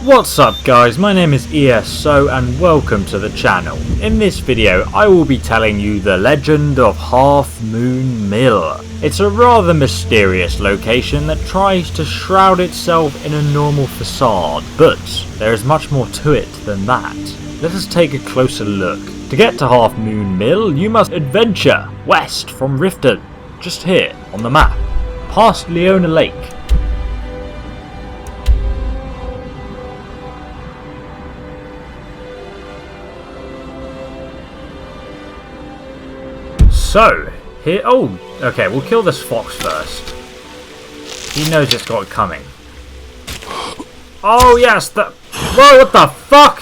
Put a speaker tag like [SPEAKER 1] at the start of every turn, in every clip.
[SPEAKER 1] What's up guys, my name is ESO and welcome to the channel. In this video I will be telling you the legend of Half Moon Mill. It's a rather mysterious location that tries to shroud itself in a normal facade, but there is much more to it than that. Let us take a closer look. To get to Half Moon Mill you must adventure west from Riften, just here on the map, past Leona Lake. So, here, okay, we'll kill this fox first. He knows it's got it coming. Oh yes, whoa, what the fuck?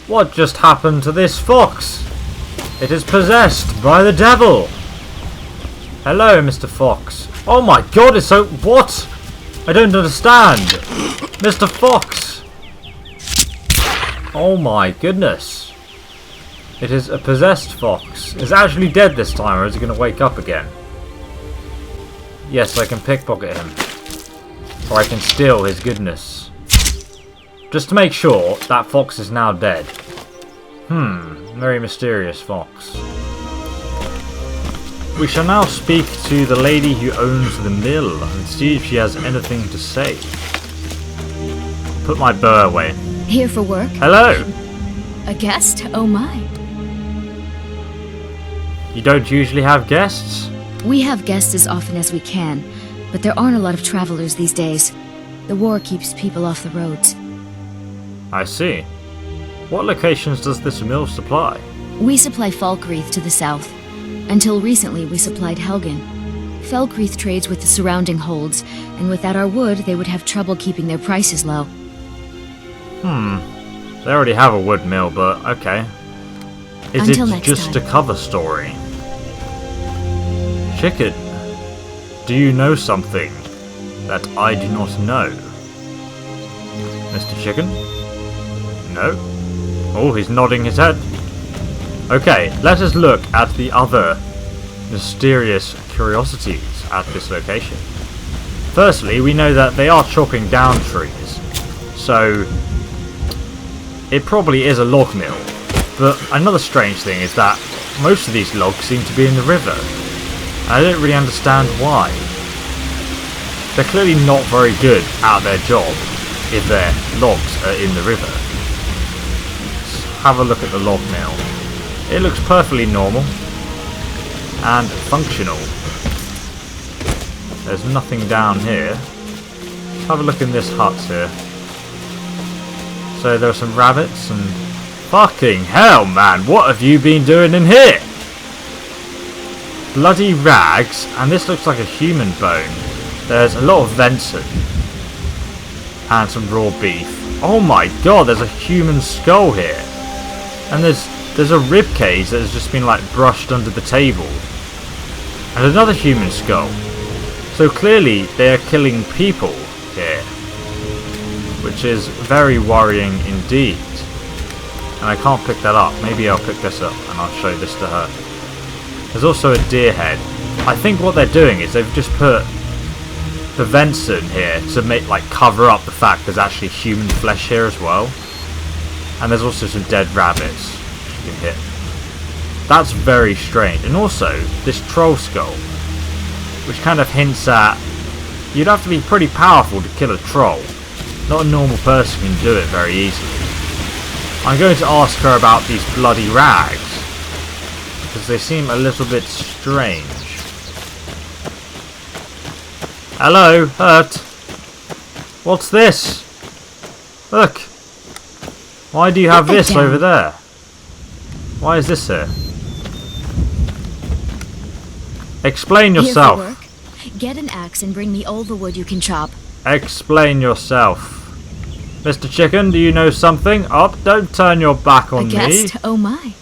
[SPEAKER 1] What just happened to this fox? It is possessed by the devil. Hello, Mr. Fox. Oh my god, it's so, what? I don't understand. Mr. Fox. Oh my goodness. It is a possessed fox. It's actually dead this time, or is it going to wake up again? Yes, I can pickpocket him. Or I can steal his goodness. Just to make sure, that fox is now dead. Very mysterious fox. We shall now speak to the lady who owns the mill and see if she has anything to say. Put my bow away.
[SPEAKER 2] Here for work?
[SPEAKER 1] Hello!
[SPEAKER 2] A guest? Oh my.
[SPEAKER 1] You don't usually have guests?
[SPEAKER 2] We have guests as often as we can, but there aren't a lot of travelers these days. The war keeps people off the roads.
[SPEAKER 1] I see. What locations does this mill supply?
[SPEAKER 2] We supply Falkreath to the south. Until recently we supplied Helgen. Falkreath trades with the surrounding holds, and without our wood they would have trouble keeping their prices low.
[SPEAKER 1] They already have a wood mill, but okay. Is
[SPEAKER 2] Until
[SPEAKER 1] it
[SPEAKER 2] next
[SPEAKER 1] just
[SPEAKER 2] time.
[SPEAKER 1] a cover story? Chicken, do you know something that I do not know? Mr. Chicken? No? Oh, he's nodding his head. Okay, let us look at the other mysterious curiosities at this location. Firstly, we know that they are chopping down trees, so it probably is a log mill. But another strange thing is that most of these logs seem to be in the river. I don't really understand why. They're clearly not very good at their job if their logs are in the river. Let's have a look at the log mill. It looks perfectly normal and functional. There's nothing down here. Let's have a look in this hut here. So there are some rabbits and... Fucking hell, man, what have you been doing in here? Bloody rags, and this looks like a human bone. There's a lot of venison and some raw beef. Oh my god, there's a human skull here. And there's a rib cage that has just been like brushed under the table. And another human skull. So clearly they are killing people here, which is very worrying indeed. And I can't pick that up. Maybe I'll pick this up and I'll show this to her. There's also a deer head. I think what they're doing is they've just put the venison here to make, like, cover up the fact there's actually human flesh here as well. And there's also some dead rabbits you can hit. That's very strange. And also this troll skull, which kind of hints at you'd have to be pretty powerful to kill a troll. Not a normal person can do it very easily. I'm going to ask her about these bloody rags, because they seem a little bit strange. Hello, hurt. What's this? Look. Why do you have this
[SPEAKER 2] down.
[SPEAKER 1] over there? Why is this here? Explain yourself.
[SPEAKER 2] Here for work? Get an axe and bring me all the wood you can chop.
[SPEAKER 1] Explain yourself. Mr. Chicken, do you know something? Oh, don't turn your back on
[SPEAKER 2] A guest?
[SPEAKER 1] me.
[SPEAKER 2] Oh my.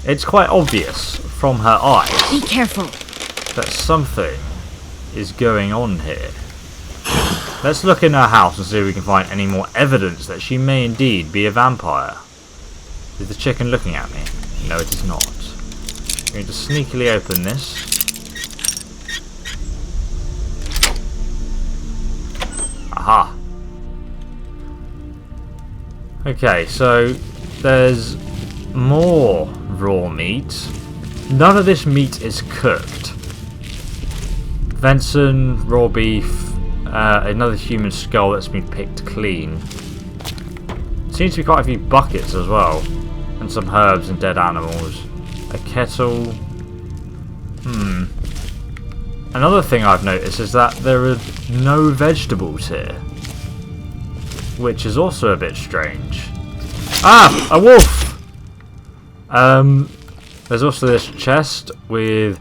[SPEAKER 1] It's quite obvious from her eyes
[SPEAKER 2] Be careful.
[SPEAKER 1] that something is going on here. Let's look in her house and see if we can find any more evidence that she may indeed be a vampire. Is the chicken looking at me? No, it is not. I'm going to sneakily open this. Aha. Okay, so there's more raw meat. None of this meat is cooked. Venison, raw beef, another human skull that's been picked clean. Seems to be quite a few buckets as well. And some herbs and dead animals. A kettle. Another thing I've noticed is that there are no vegetables here. Which is also a bit strange. Ah! A wolf! There's also this chest with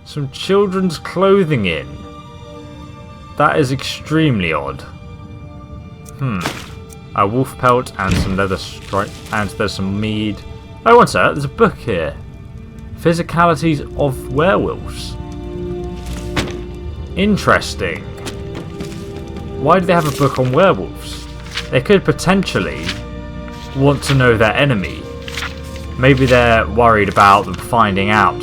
[SPEAKER 1] some children's clothing in. That is extremely odd. A wolf pelt and some leather stripe, and there's some mead. Oh, one sec, there's a book here. Physicalities of werewolves. Interesting. Why do they have a book on werewolves? They could potentially want to know their enemy. Maybe they're worried about them finding out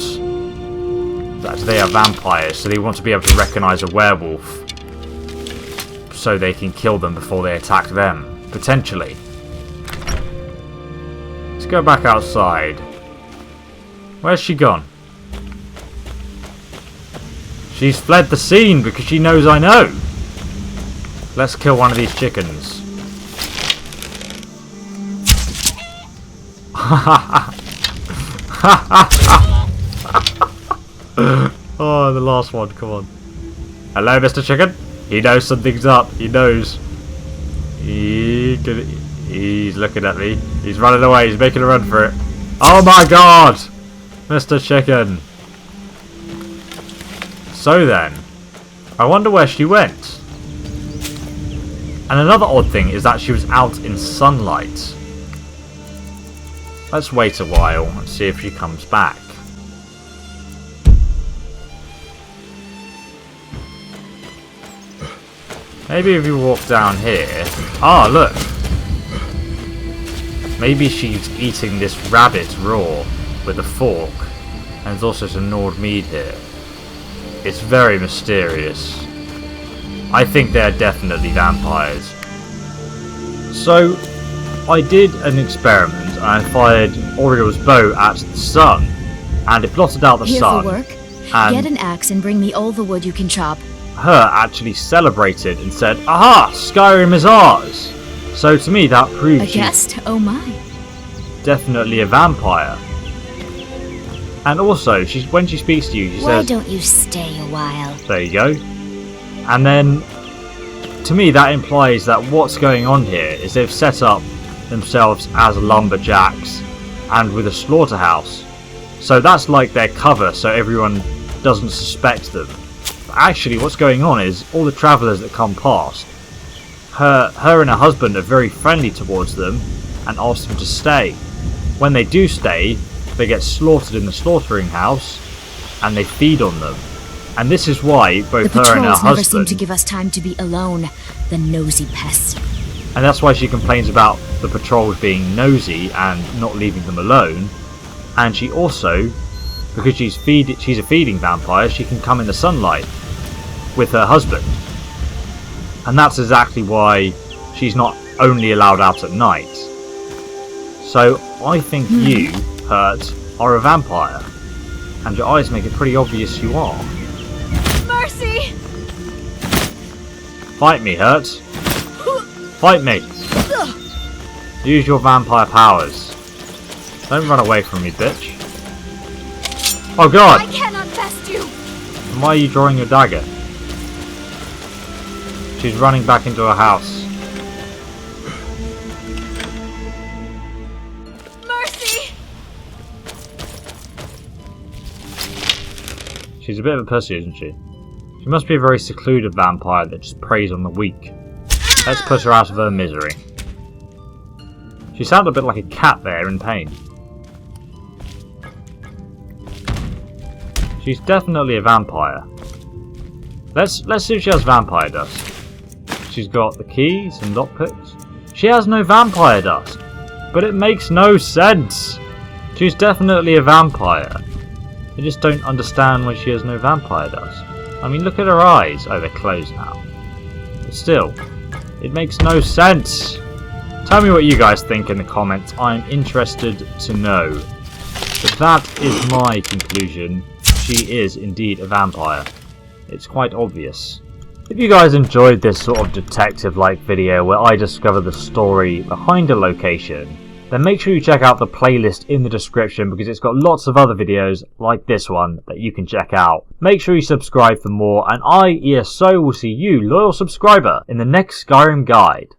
[SPEAKER 1] that they are vampires, so they want to be able to recognise a werewolf so they can kill them before they attack them. Potentially. Let's go back outside. Where's she gone? She's fled the scene because she knows I know. Let's kill one of these chickens. Oh, the last one, come on. Hello, Mr. Chicken. He knows something's up. He knows. He's looking at me. He's running away. He's making a run for it. Oh my god! Mr. Chicken. So then, I wonder where she went. And another odd thing is that she was out in sunlight. Let's wait a while and see if she comes back. Maybe if you walk down here... Ah, look! Maybe she's eating this rabbit raw with a fork. And there's also some gnawed meat here. It's very mysterious. I think they're definitely vampires. So, I did an experiment and I fired Oriel's bow at the sun. And it blotted out the
[SPEAKER 2] Here
[SPEAKER 1] sun.
[SPEAKER 2] for work.
[SPEAKER 1] And
[SPEAKER 2] Get an axe and bring me all the wood you can chop.
[SPEAKER 1] her actually celebrated and said, "Aha! Skyrim is ours!" So to me that proves
[SPEAKER 2] A
[SPEAKER 1] she's
[SPEAKER 2] guest? Oh my.
[SPEAKER 1] definitely a vampire. And also, when she speaks to you, she
[SPEAKER 2] Why
[SPEAKER 1] says,
[SPEAKER 2] don't you stay a while?
[SPEAKER 1] there you go. And then, to me that implies that what's going on here is they've set up themselves as lumberjacks and with a slaughterhouse. So that's like their cover so everyone doesn't suspect them. But actually what's going on is all the travellers that come past, her and her husband are very friendly towards them and ask them to stay. When they do stay, they get slaughtered in the slaughtering house and they feed on them. And this is why both
[SPEAKER 2] The
[SPEAKER 1] her and her
[SPEAKER 2] patrols never seem
[SPEAKER 1] husband...
[SPEAKER 2] to give us time to be alone. The nosy pests.
[SPEAKER 1] And that's why she complains about the patrols being nosy and not leaving them alone. And she also, because she's a feeding vampire, she can come in the sunlight with her husband. And that's exactly why she's not only allowed out at night. So I think you, Hurt, are a vampire. And your eyes make it pretty obvious you are.
[SPEAKER 2] Mercy!
[SPEAKER 1] Fight me, Hurt. Fight me. Use your vampire powers. Don't run away from me, bitch. Oh god!
[SPEAKER 2] I cannot best you!
[SPEAKER 1] And why are you drawing your dagger? She's running back into her house.
[SPEAKER 2] Mercy!
[SPEAKER 1] She's a bit of a pussy, isn't she? She must be a very secluded vampire that just preys on the weak. Let's put her out of her misery. She sounded a bit like a cat there in pain. She's definitely a vampire. Let's see if she has vampire dust. She's got the keys and lockpicks. She has no vampire dust. But it makes no sense. She's definitely a vampire. I just don't understand why she has no vampire dust. I mean, look at her eyes. Oh, they're closed now. But still, it makes no sense. Tell me what you guys think in the comments, I'm interested to know. But that is my conclusion. She is indeed a vampire. It's quite obvious. If you guys enjoyed this sort of detective-like video where I discover the story behind a location, then make sure you check out the playlist in the description because it's got lots of other videos like this one that you can check out. Make sure you subscribe for more, and I, ESO, will see you, loyal subscriber, in the next Skyrim guide.